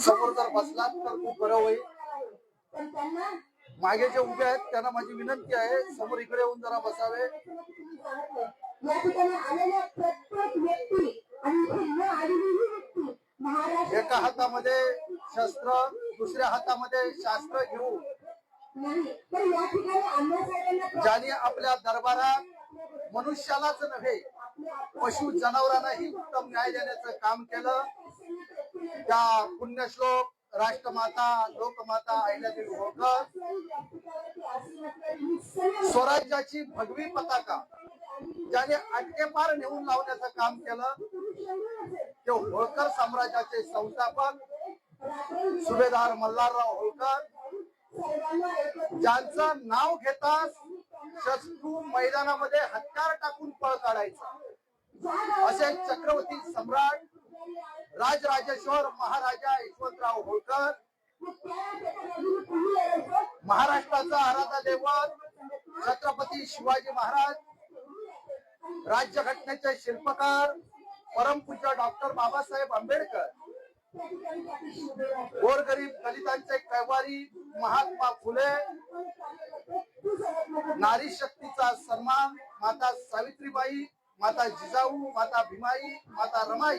समोर जर बसलात तर खूप बरं होईल. मागे जे उभे आहेत त्यांना माझी विनंती आहे समोर इकडे येऊन जरा बसावे. या ठिकाणी आलेल्या प्रत्येक व्यक्ती आणि इथे न आलेली व्यक्ती महाराष्ट्र एका हातामध्ये शस्त्र दुसऱ्या हातामध्ये शास्त्र घेऊन नाही तर या ठिकाणी अन्नसाहेबांना ज्यांनी आपल्या दरबारात मनुष्यालाच नव्हे पशु जनावरांनाही उत्तम न्याय देण्याचं काम केलं त्या पुण्यश्लोक राष्ट्रमाता लोकमाता अहिल्यादेवी होळकर स्वराज्याची भगवी पताका ज्याने अटकेपार नेऊन लावण्याचं काम केलं ते होळकर साम्राज्याचे संस्थापक सुभेदार मल्हारराव होळकर ज्यांचं नाव घेताच शत्रू मैदानामध्ये हत्यार टाकून पळ काढायचा असे चक्रवर्ती सम्राट राजराजेश्वर महाराजा यशवंतराव होळकर महाराष्ट्राचा आराध्य दैवत छत्रपती शिवाजी महाराज राज्यघटनेचे शिल्पकार परमपूज्य डॉक्टर बाबासाहेब आंबेडकर गोरगरीब दलितांचे कैवारी महात्मा फुले नारी शक्तीचा सन्मान माता सावित्रीबाई माता जिजाऊ माता भीमाई माता रमाई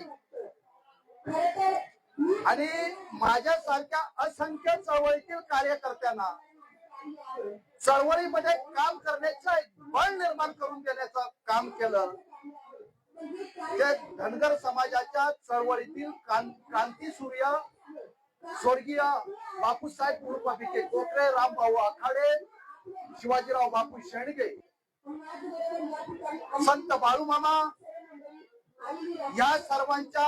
आणि माझ्यासारख्या असंख्य चळवळीतील कार्यकर्त्यांना चळवळीमध्ये काम करण्याचं एक बळ निर्माण करून देण्याचं काम केलं जे धनगर समाजाच्या चळवळीतील क्रांती सूर्य स्वर्गीय बापूसाहेब उर्फ विखे कोकरे रामभाऊ आखाडे शिवाजीराव बापू शेंडगे संत बाळूमामा या सर्वांच्या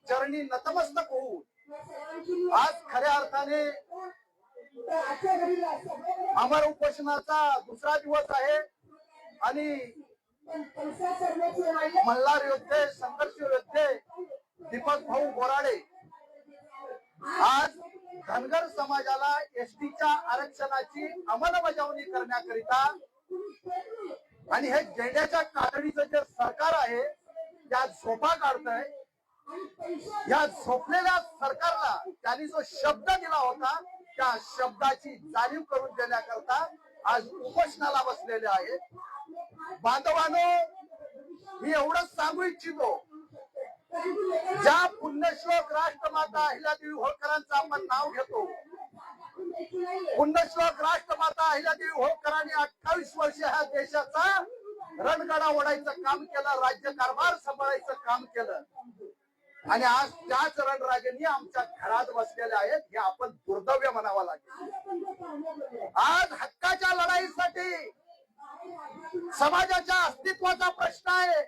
चरणी नतमस्तक होऊन आज खऱ्या अर्थाने अमर उपोषणाचा दुसरा दिवस आहे आणि मल्हार योद्धे संघर्ष योद्धे दीपक भाऊ बोराडे आज धनगर समाजाला एसटीच्या आरक्षणाची अंमलबजावणी करण्याकरिता आणि हे झेंड्याच्या कातडीचं जे सरकार आहे त्या झोपा काढतंय या झोपलेल्या सरकारला त्यांनी जो शब्द दिला होता त्या शब्दाची जाणीव करून देण्याकरता आज उपोषणाला बसलेले आहेत. बांधवांनो मी एवढंच सांगू इच्छितो ज्या पुण्यश्लोक राष्ट्रमाता अहिल्यादेवी होळकरांचं आपण नाव घेतो पुण्यश्लोक राष्ट्रमाता अहिल्यादेवी होळकरांनी 28 वर्ष ह्या देशाचा रणगाडा ओढायचं काम केलं राज्यकारभार सांभाळायचं काम केलं आणि आज त्याच रणराजांनी आमच्या घरात बसलेले आहेत हे आपण दुर्दैव म्हणावं लागेल. आज हक्काच्या लढाईसाठी समाजाच्या अस्तित्वाचा प्रश्न आहे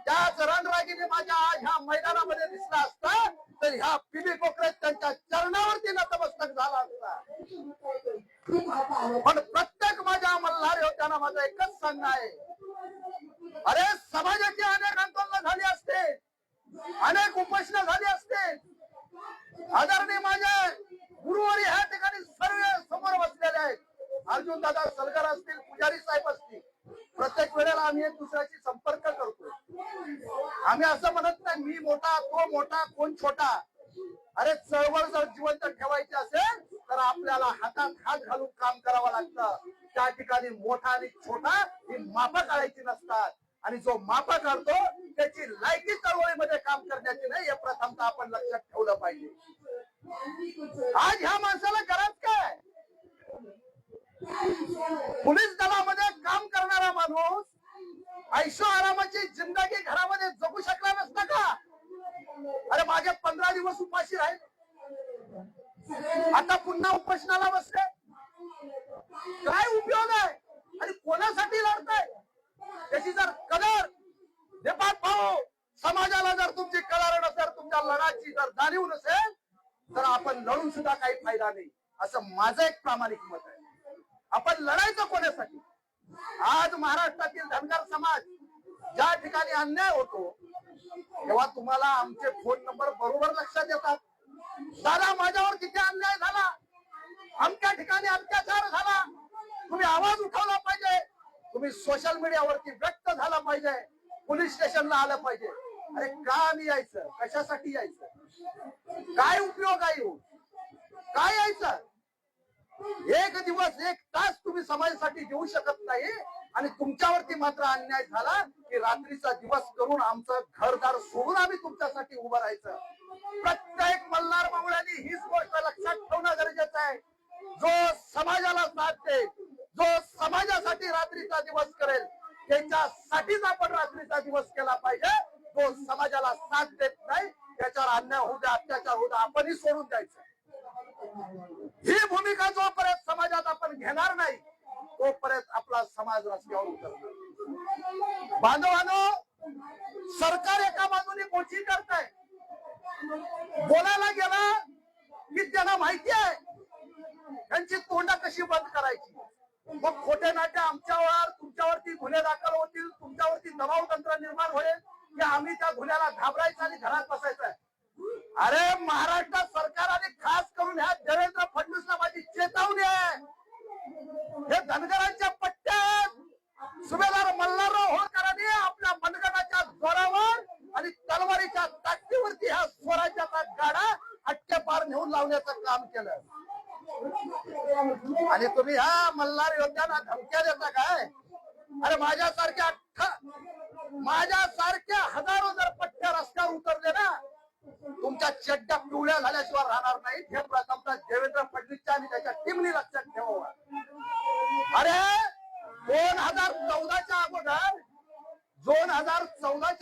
त्याच रणरागिनी माझ्या आज ह्या मैदानामध्ये दिसला असता तर ह्या पिबी कोकरेत त्यांच्या चरणावरती नतमस्तक झाला असता. पण प्रत्येक माझ्या मल्हार योद्ध्यांना माझं एकच सांगणं आहे अरे समाजाची अनेक आंदोलन झाली असते अनेक उपोषण झाली असते आदरणीय माझे गुरुवारी ह्या ठिकाणी सर्व समोर बसलेले आहेत अर्जुन दादा सलगर असतील पुजारी साहेब असतील प्रत्येक वेळेला आम्ही एक दुसऱ्याशी संपर्क करतो. आम्ही असं म्हणत नाही मी मोठा तो मोठा कोण छोटा. अरे चळवळ जर जिवंत ठेवायची असेल तर आपल्याला हातात हात घालून काम करावं लागतं. त्या ठिकाणी मोठा आणि छोटा ही मापा काढायची नसतात आणि जो मापा काढतो त्याची लायकी चळवळीमध्ये काम करण्याची नाही हे प्रथमतः आपण लक्षात ठेवलं पाहिजे. आज ह्या माणसाला गरज काय पोलीस दलामध्ये काम करणारा माणूस ऐशो आरामाची जिंदगी घरामध्ये जगू शकला नसता का. अरे मागे 15 दिवस उपाशी राहील आता पुन्हा उपोषणाला बसले काय उपयोग आहे आणि कोणासाठी लढताय त्याची जर कदर देपात भाऊ समाजाला जर तुमची कदर नसेल तुमच्या लढाची जर जाणीव नसेल तर आपण लढून सुद्धा काही फायदा नाही असं माझं एक प्रामाणिक मत आहे. आपण लढायचं कोणासाठी. आज महाराष्ट्रातील धनगर समाज ज्या ठिकाणी अन्याय होतो तेव्हा तुम्हाला आमचे फोन नंबर बरोबर लक्षात येतात. दादा माझ्यावर किती अन्याय झाला अमक्या ठिकाणी अत्याचार झाला तुम्ही आवाज उठवला पाहिजे तुम्ही सोशल मीडियावरती व्यक्त झाला पाहिजे पोलीस स्टेशनला आलं पाहिजे. अरे का आम्ही यायचं कशासाठी यायचं काय उपयोग आहे येऊन? काय यायचं? एक दिवस एक तास तुम्ही समाजासाठी देऊ शकत नाही आणि तुमच्यावरती मात्र अन्याय झाला की रात्रीचा दिवस करून आमचं घरदार सोडून आम्ही तुमच्यासाठी उभं राहायचं. प्रत्येक मल्हार मावळ्यांनी हीच गोष्ट लक्षात ठेवणं गरजेचं आहे. जो समाजाला साथ देईल, जो समाजासाठी रात्रीचा दिवस करेल, त्याच्यासाठीच आपण रात्रीचा दिवस केला पाहिजे. जो समाजाला साथ देत नाही त्याच्यावर अन्याय होऊ द्या, अत्याचार होऊ द्या, आपणही सोडून द्यायचं. ही भूमिका जोपर्यंत समाजात आपण घेणार नाही तोपर्यंत आपला समाज रस्त्यावर उतरणार. बांधवांनो, सरकार एका बाजूने कोची करत आहे, बोलायला गेला की त्यांना माहिती आहे त्यांची तोंड कशी बंद करायची. मग खोटे नाटे आमच्यावर तुमच्यावरती गुन्हे दाखल होतील, तुमच्यावरती दबाव तंत्र निर्माण होईल की आम्ही त्या गुन्ह्याला घाबरायचं आणि घरात बसायचं. अरे महाराष्ट्र सरकार आणि खास करून ह्या देवेंद्र फडणवीसला माझी चेतावणी आहे. हे धनगरांच्या पट्ट्यात सुभेदार मल्हारराव होळकरांनी आपल्या मनगटाच्या जोरावर आणि तलवारीच्या ताकदीवरती ह्या स्वराज्याचा गाडा अट्ट्यापार नेऊन लावण्याचं काम केलं. आणि तुम्ही ह्या मल्हार योद्ध्यांना धमक्या देता काय? अरे माझ्यासारख्या हजारो जर पट्ट्या रस्त्यावर उतरले ना, तुमच्या चड्ड्या पिवळ्या झाल्याशिवाय राहणार नाही. हे प्रथमतः देवेंद्र फडणवीसच्या आणि त्याच्या टीमनी लक्षात ठेवावं. अरे 2014च्या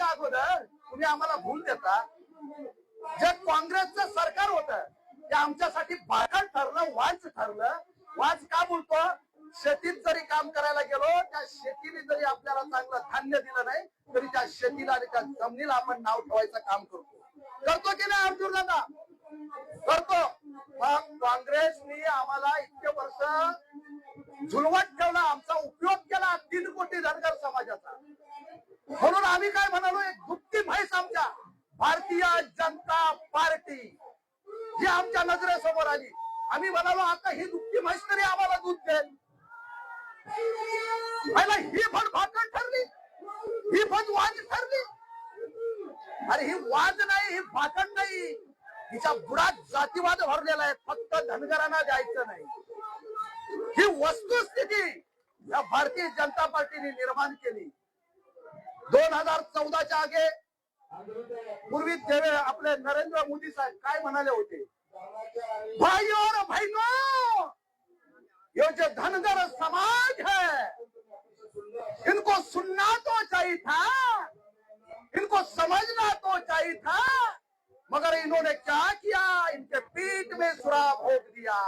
अगोदर तुम्ही आम्हाला भूल देता. जे काँग्रेसचं सरकार होतं ते आमच्यासाठी भाकड ठरलं, वाच ठरलं. वाच का बोलतो? शेतीत जरी काम करायला गेलो, त्या शेतीने जरी आपल्याला चांगलं धान्य दिलं नाही तरी त्या शेतीला आणि त्या जमिनीला आपण नाव ठेवायचं काम करतो की नाही अर्जुन दादा? करतो. मग काँग्रेसने आम्हाला इतके वर्ष झुलवत ठेवला, आमचा उपयोग केला 3 कोटी धनगर समाजाचा. म्हणून आम्ही काय म्हणालो, एक दुःखी म्हैस आमच्या भारतीय जनता पार्टी जी आमच्या नजरेसमोर आली. आम्ही म्हणालो आता ही दुःखी म्हैस तरी आम्हाला दूध देईल. ही पण भाकड ठरली, ही पण वाज ठरली. अरे ही वाज नाही, ही भाकड नाही, हिच्या बुडात जातीवाद भरलेला आहे. फक्त धनगरांना द्यायचं नाही. ही वस्तुस्थिती या भारतीय जनता पार्टीने निर्माण केली. 2014च्या आगे पूर्वी आपले नरेंद्र मोदी साहेब काय म्हणाले होते? भाइयों और बहनों, ये जो धनगर समाज है इनको सुनना तो चाहिए था, इनको समझना तो चाहिए था, मगर इन्होंने क्या किया? इनके पीठ में सुरा भोग दिया.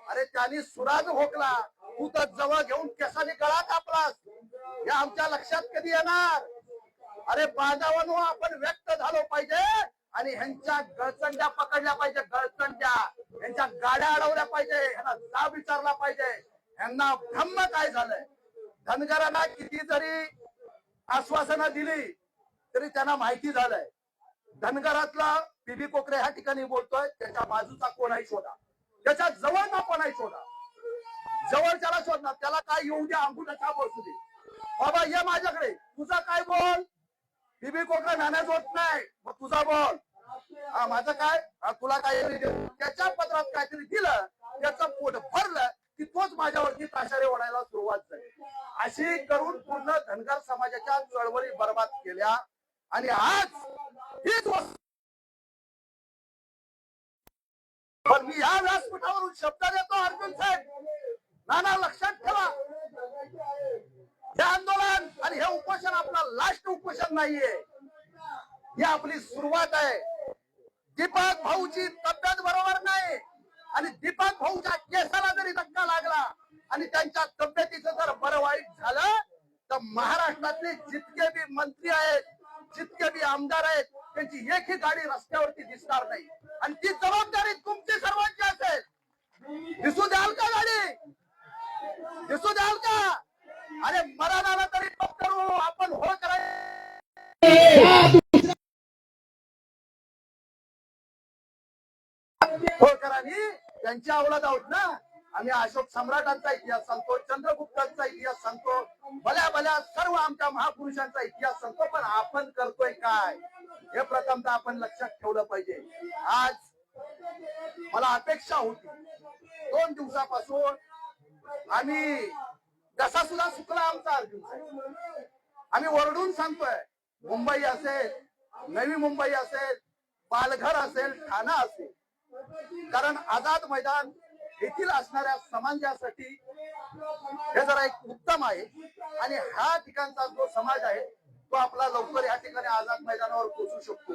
अरे त्यांनी सुराज भोगला, तू तर जवळ घेऊन केसाने गळा कापलास. हे आमच्या लक्षात कधी येणार? अरे बांधवांनो, आपण व्यक्त झालो पाहिजे आणि ह्यांच्या गळचंड्या पकडल्या पाहिजे. गळचंड्या ह्यांच्या गाड्या अडवल्या पाहिजे, ह्यांना जाब विचारला पाहिजे. ह्यांना ब्रह्म काय झालंय? धनगरांना किती जरी आश्वासनं दिली तरी त्यांना माहिती झालंय धनगरातला बीबी कोकरे ह्या ठिकाणी बोलतोय, त्याच्या बाजूचा कोणाही शोधा, त्याच्या जवळचा कोणाही शोधा. जवळच्याला शोधणार, त्याला काय येऊ द्या, अंगुठाचा बसू दे. बाबा ये माझ्याकडे, तुझा काय बोल? बीबी कोकरे मॅनेज होत नाही, मग तुझा बोल. माझं काय? तुला काय? त्याच्या पत्रात काहीतरी दिलं, त्याचं पोट भरलं की तोच माझ्यावरती ताशारे ओढायला सुरुवात झाली. अशी करून पूर्ण धनगर समाजाच्या चळवळी बर्बाद केल्या. आणि आज हीच पण मी या व्यासपीठावरून शब्द देतो अर्जुन साहेब, नाना लक्षात ठेवा, हे आंदोलन आणि हे उपोषण आपलं लास्ट उपोषण नाहीये, ही आपली सुरुवात आहे. दीपक भाऊची तब्येत बरोबर नाही आणि दीपक भाऊच्या केसाला जरी धक्का लागला आणि त्यांच्या तब्येतीचं जर बरं वाईट झालं तर महाराष्ट्रातले जितके बी मंत्री आहेत, जितके बी आमदार आहेत, त्यांची एकही गाडी रस्त्यावरती दिसणार नाही. आणि ती जबाबदारी तुमची सर्वांची असेल. दिसू द्याल का गाडी? दिसू द्याल का? अरे मरण आला तरी करू, आपण हो होळकरांनी त्यांच्या अवलाद आहोत ना, आम्ही अशोक सम्राटांचा इतिहास सांगतो, चंद्रगुप्तांचा इतिहास सांगतो, भल्या भल्या सर्व आमच्या महापुरुषांचा इतिहास सांगतो. पण आपण करतोय काय हे प्रथमतः आपण लक्षात ठेवलं पाहिजे. आज मला अपेक्षा होती 2 दिवसापासून आम्ही कसा सुद्धा सुकला आमचा अर्जुन साहेब. आम्ही ओरडून सांगतोय, मुंबई असेल, नवी मुंबई असेल, पालघर असेल, ठाणा असेल, कारण आझाद मैदान येथील असणाऱ्या समाजासाठी हे जरा एक उत्तम आहे. आणि ह्या ठिकाणचा जो समाज आहे तो आपला लवकर या ठिकाणी आझाद मैदानावर पोहोचू शकतो.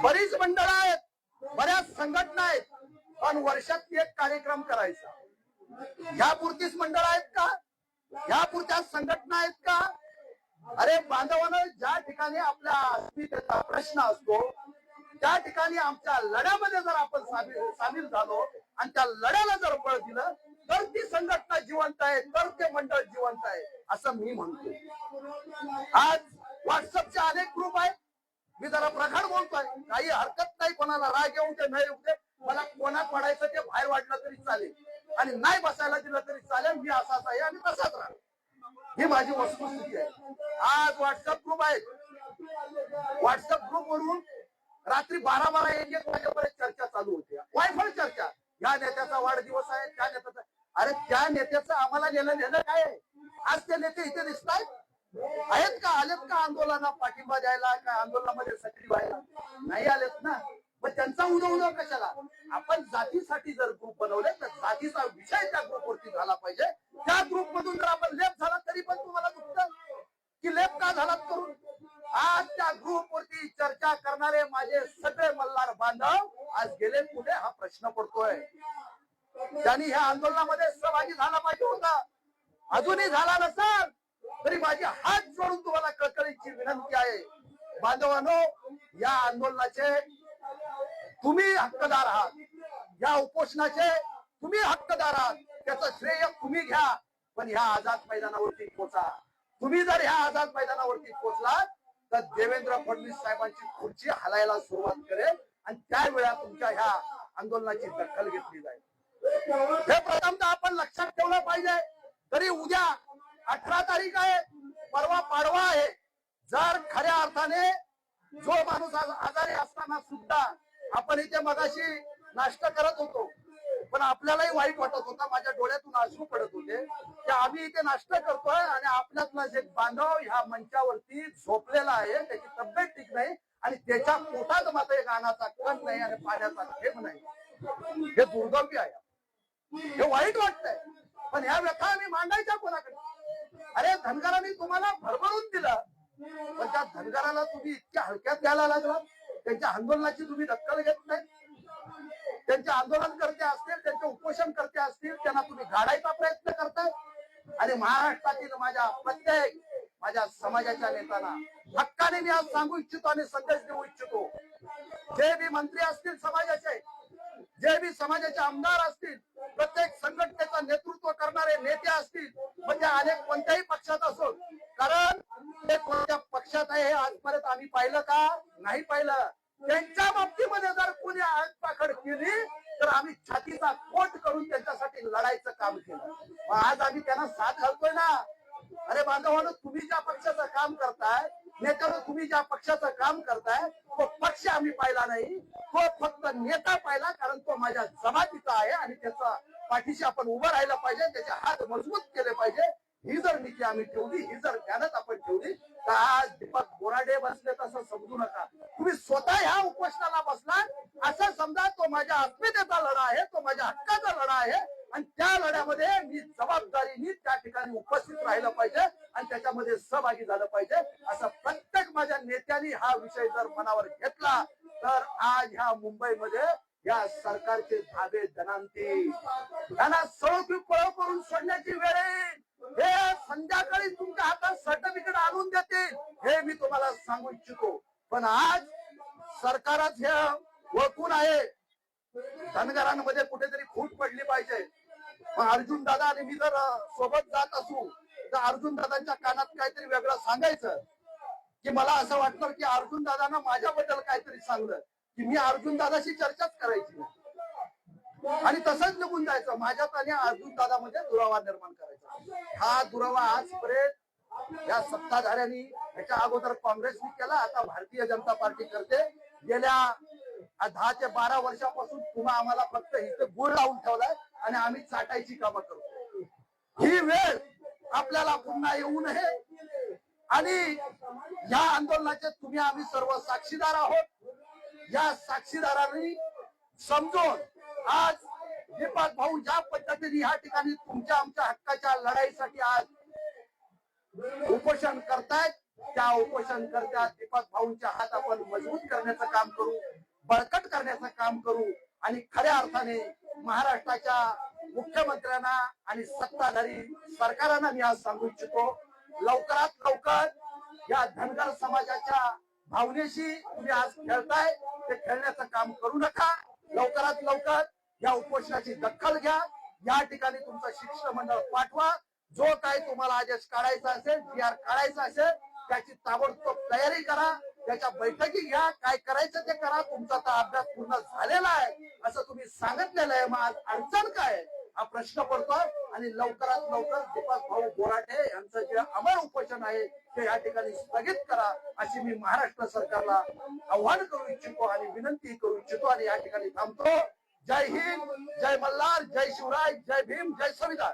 बरीच मंडळं आहेत, बऱ्याच संघटना आहेत, पण वर्षात एक कार्यक्रम करायचा. ह्या पुरतीच मंडळ आहेत का? ह्या पुरत्याच संघटना आहेत का? अरे बांधवांनो, ज्या ठिकाणी आपल्या अस्मितेचा प्रश्न असतो त्या ठिकाणी आमच्या लढ्यामध्ये जर आपण सामील झालो आणि त्या लढ्याला जर बळ दिलं तर ती संघटना जिवंत आहे, तर ते मंडळ जिवंत आहे असं मी म्हणतो. आज व्हॉट्सअपचे अनेक ग्रुप आहेत, मी जरा प्रखर बोलतोय, काही हरकत नाही, कोणाला राग येऊ दे नाही येऊ दे, मला कोणात पडायचं ते बाहेर वाटलं तरी चालेल आणि नाही बसायला दिलं तरी चालेल, मी असाच आहे आणि तसाच राहा, ही माझी वस्तुस्थिती आहे. आज व्हॉट्सअप ग्रुप आहेत, व्हॉट्सअप ग्रुप वरून रात्री 12-1 वाजेपर्यंत चर्चा चालू होती, वायफळ चर्चा. या नेत्याचा वाढदिवस आहे, त्या नेत्याचा, अरे त्या नेत्याचं आम्हाला नेलं काय आहे? आज ते नेते इथे दिसत आहेत का? आलेत का आंदोलनाला पाठिंबा द्यायला, का आंदोलनामध्ये सक्रिय व्हायला? नाही आलेत ना. मग त्यांचा उदो कशाला? आपण जातीसाठी जर ग्रुप बनवले तर जातीचा विषय त्या ग्रुपवरती झाला पाहिजे. त्या ग्रुप मधून जर आपण लेप झाला तरी पण तुम्हाला दुखतं की लेप का झालात करून. आज त्या ग्रुप वरती चर्चा करणारे माझे सगळे मल्हार बांधव आज गेले कुठे हा प्रश्न पडतोय. त्यांनी ह्या आंदोलनामध्ये सहभागी झाला पाहिजे होता, अजूनही झाला नसेल तरी माझी हात जोडून तुम्हाला कळकळीची विनंती आहे. बांधवांनो, या आंदोलनाचे तुम्ही हक्कदार आहात, या उपोषणाचे तुम्ही हक्कदार आहात, त्याचं श्रेय तुम्ही घ्या. पण ह्या आझाद मैदानावरती पोहोचा. तुम्ही जर ह्या आझाद मैदानावरती पोहोचलात तर देवेंद्र फडणवीस साहेबांची खुर्ची हलायला सुरुवात करेल आणि त्यावेळा तुमच्या ह्या आंदोलनाची दखल घेतली जाईल. हे प्रथमतः आपण लक्षात ठेवलं पाहिजे. तरी उद्या 18 तारीख आहे, परवा पाडवा आहे. जर खऱ्या अर्थाने जो माणूस आजारी असताना सुद्धा आपण इथे मगाशी नाश्ता करत होतो, पण आपल्यालाही वाईट वाटत होता, माझ्या डोळ्यातून अश्रू पडत होते की आम्ही इथे नाश्ता करतोय आणि आपल्यातला एक बांधव ह्या मंचावरती झोपलेला आहे, त्याची तब्येत ठीक नाही आणि त्याच्या पोटात मात्र एक अन्नाचा कण नाही आणि पाण्याचा थेंब नाही. हे दुर्दैवी आहे, हे वाईट वाटतंय. पण ह्या व्यथा आम्ही मांडायच्या कोणाकडे? अरे धनगरांनी तुम्हाला भरभरून दिलं, पण त्या धनगराला तुम्ही इतक्या हलक्यात द्यायला लागला. त्यांच्या आंदोलनाची तुम्ही दखल घेत नाही. त्यांचे आंदोलन करते असतील, त्यांचे उपोषण करते असतील, त्यांना तुम्ही गाडायचा प्रयत्न करताय. आणि महाराष्ट्रातील माझ्या समाजाच्या नेत्यांना हक्काने मी आज सांगू इच्छितो आणि संदेश देऊ इच्छितो. जे बी मंत्री असतील समाजाचे, जे बी समाजाचे आमदार असतील, प्रत्येक संघटनेचं नेतृत्व करणारे नेते असतील, म्हणजे अनेक कोणत्याही पक्षात असो, कारण ते कोणत्या पक्षात आहे हे आजपर्यंत आम्ही पाहिलं का? नाही पाहिलं. त्यांच्या बाबतीमध्ये जर कोणी आगपाखड केली तर आम्ही छातीचा कोट करून त्यांच्यासाठी लढायचं काम केलं. आज आम्ही त्यांना साथ घालतोय ना. अरे बांधवांनो, तुम्ही ज्या पक्षाचं काम करताय, नेत्यानं तुम्ही ज्या पक्षाचं काम करताय, तो पक्ष आम्ही पाहिला नाही, तो फक्त नेता पाहिला. कारण तो माझ्या जमातीचा आहे आणि त्याचा पाठीशी आपण उभं राहिलं पाहिजे, त्याचे हात मजबूत केले पाहिजे. ही जर नीती आम्ही ठेवली, ही जर ध्यानात आपण ठेवली तर आज दीपक बोराडे बसले तसं समजू नका. तुम्ही स्वतः ह्या उपोषणाला बसला असं समजा. तो माझ्या अस्मितेचा लढा आहे, तो माझ्या हक्काचा लढा आहे आणि त्या लढ्यामध्ये मी जबाबदारीने त्या ठिकाणी उपस्थित राहिलं पाहिजे आणि त्याच्यामध्ये सहभागी झालं पाहिजे. असं प्रत्येक माझ्या नेत्यांनी हा विषय जर मनावर घेतला तर आज ह्या मुंबईमध्ये या सरकारचे धाबे दणाणतील. त्यांना सळो पळो करून सोडण्याची वेळ येईल. हे संध्याकाळी तुमच्या हातात सर्टिफिकेट आणून देतील, हे मी तुम्हाला सांगू इच्छितो. पण आज सरकारच हे ओळखून आहे धनगरांमध्ये कुठेतरी फूट पडली पाहिजे. अर्जुन दादा आणि मी जर सोबत जात असू तर अर्जुन दादांच्या कानात काहीतरी वेगळं सांगायचं की मला असं वाटलं की अर्जुन दादांना माझ्याबद्दल काहीतरी सांगलं की मी अर्जुन दादाशी चर्चाच करायची. आणि तसंच निघून जायचं. माझ्यात आणि अर्जुन दादामध्ये दुरावा निर्माण करायचा. हा दुरावा आजपर्यंत या सत्ताधाऱ्यांनी, याच्या अगोदर काँग्रेसने केला, आता भारतीय जनता पार्टी करते. गेल्या 10 ते 12 वर्षापासून तुम्हा आम्हाला फक्त इथे गुळ लावून ठेवलाय आणि आम्ही चाटायची कामं करतो. ही वेळ आपल्याला पुन्हा येऊ नये आणि या आंदोलनाचे तुम्ही आम्ही सर्व साक्षीदार आहोत. या साक्षीदारांनी समजून आज दीपक भाऊ ज्या पद्धतीने या ठिकाणी तुमच्या आमच्या हक्काच्या लढाईसाठी आज उपोषण करतायत, त्या उपोषणकर्त्या दीपक भाऊंच्या हात आपण मजबूत करण्याचं काम करू, बळकट करण्याचं काम करू आणि खऱ्या अर्थाने महाराष्ट्राच्या मुख्यमंत्र्यांना आणि सत्ताधारी सरकारांना मी आज सांगू इच्छितो, लवकरात लवकर या धनगर समाजाच्या भावनेशी तुम्ही आज खेळताय, ते खेळण्याचं काम करू नका. लवकरात लवकर या उपोषणाची दखल घ्या. या ठिकाणी तुमचं शिष्टमंडळ पाठवा. जो काय तुम्हाला आदेश काढायचा असेल, जी आर काढायचा असेल, त्याची ताबडतोब तयारी करा. त्याच्या बैठकी घ्या. काय करायचं ते करा. तुमचा तर अभ्यास पूर्ण झालेला आहे असं तुम्ही सांगितलेलं आहे. मग आज अडचण काय हा प्रश्न पडतो. आणि लवकरात लवकर दीपक भाऊ बोराटे यांचं जे अमर उपोषण आहे ते या ठिकाणी स्थगित करा अशी मी महाराष्ट्र सरकारला आव्हान करू इच्छितो आणि विनंती करू इच्छितो आणि या ठिकाणी थांबतो. जय हिंद, जय मल्हार, जय शिवराय, जय भीम, जय संविधान.